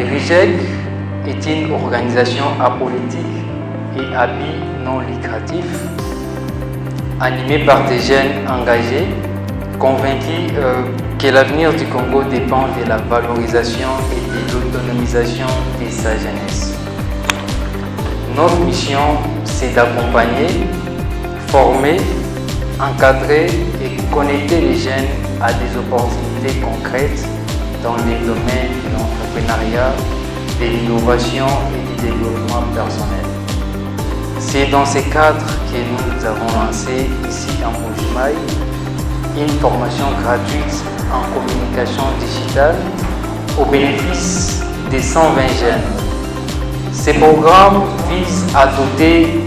RIGEC est une organisation apolitique et à but non lucratif, animée par des jeunes engagés, convaincus que l'avenir du Congo dépend de la valorisation et de l'autonomisation de sa jeunesse. Notre mission, c'est d'accompagner, former, encadrer et connecter les jeunes à des opportunités concrètes dans les domaines de l'entrepreneuriat, de l'innovation et du développement personnel. C'est dans ce cadre que nous avons lancé ici à Mbuji-Mayi une formation gratuite en communication digitale au bénéfice des 120 jeunes. Ces programmes visent à doter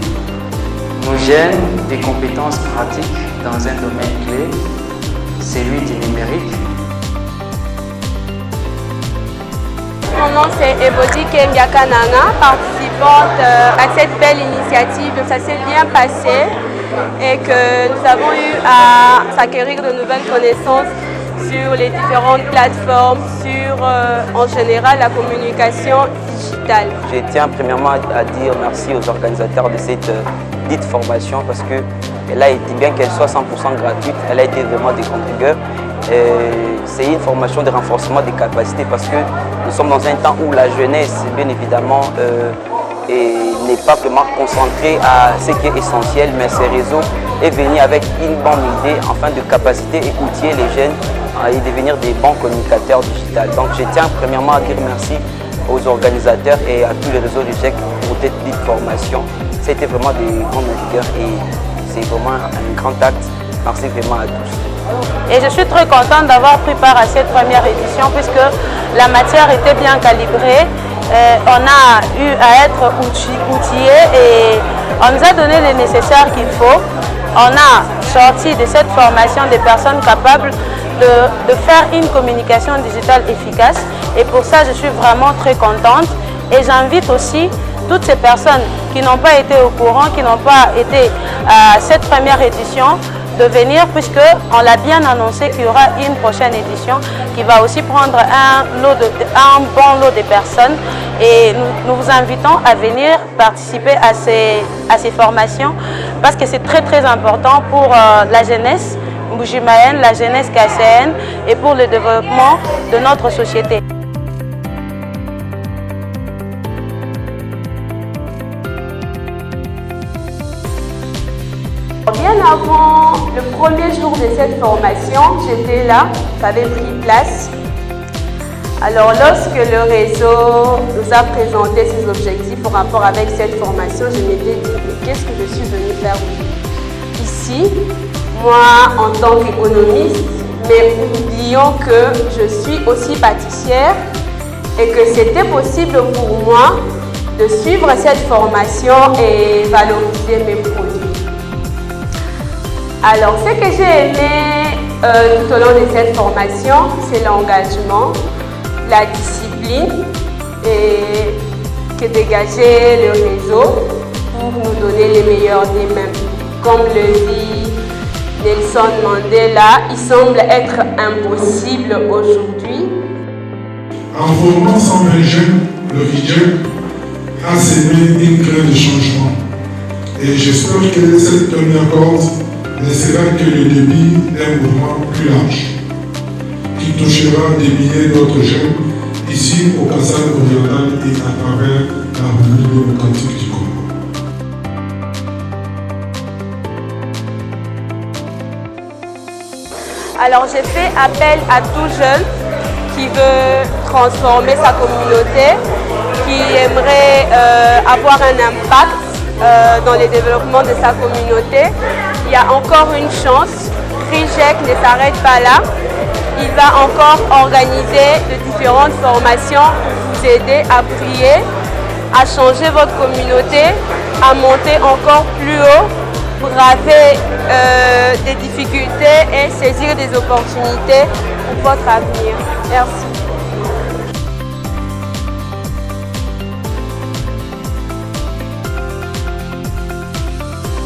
nos jeunes des compétences pratiques dans un domaine clé, celui du numérique. Mon nom c'est Ebodi Kengakananga, participante à cette belle initiative. Ça s'est bien passé et que nous avons eu à s'acquérir de nouvelles connaissances sur les différentes plateformes, sur en général la communication digitale. Je tiens premièrement à dire merci aux organisateurs de cette dite formation parce qu'elle a été, bien qu'elle soit 100% gratuite, elle a été vraiment des contributeurs. C'est une formation de renforcement des capacités parce que nous sommes dans un temps où la jeunesse, bien évidemment, n'est pas vraiment concentrée à ce qui est essentiel, mais ces réseaux est venu avec une bonne idée afin de capaciter et outiller les jeunes à y devenir des bons communicateurs digitaux. Donc je tiens premièrement à dire merci aux organisateurs et à tous les réseaux du GEC pour cette dite formation. C'était vraiment des grands navigueurs et c'est vraiment un grand acte. Merci vraiment à tous. Et je suis très contente d'avoir pris part à cette première édition puisque la matière était bien calibrée. On a eu à être outillés et on nous a donné le nécessaire qu'il faut. On a sorti de cette formation des personnes capables de faire une communication digitale efficace et pour ça je suis vraiment très contente et j'invite aussi toutes ces personnes qui n'ont pas été au courant, qui n'ont pas été à cette première édition de venir puisqu'on l'a bien annoncé qu'il y aura une prochaine édition qui va aussi prendre un bon lot de personnes et nous vous invitons à venir participer à ces formations parce que c'est très très important pour la jeunesse Mbuji-Mayienne, la jeunesse KCN et pour le développement de notre société. Bien avant le premier jour de cette formation, j'étais là, j'avais pris place. Alors lorsque le réseau nous a présenté ses objectifs en rapport avec cette formation, je m'étais dit, mais qu'est-ce que je suis venue faire ici, moi en tant qu'économiste, mais oublions que je suis aussi pâtissière et que c'était possible pour moi de suivre cette formation et valoriser mes produits. Alors, ce que j'ai aimé tout au long de cette formation, c'est l'engagement, la discipline et que dégageait le réseau pour nous donner les meilleurs d'eux-mêmes. Comme le dit Nelson Mandela, il semble être impossible aujourd'hui. En formant 120 jeunes, le RIGEC a sémé une graine de changement. Et j'espère que cette première corde ne sera que le début d'un mouvement plus large qui touchera des milliers d'autres jeunes ici au Kasai oriental et à travers la République démocratique du Congo. Alors j'ai fait appel à tout jeune qui veut transformer sa communauté, qui aimerait avoir un impact dans le développement de sa communauté. Il y a encore une chance, RIGEC ne s'arrête pas là. Il va encore organiser de différentes formations pour vous aider à prier, à changer votre communauté, à monter encore plus haut, braver des difficultés et saisir des opportunités pour votre avenir. Merci.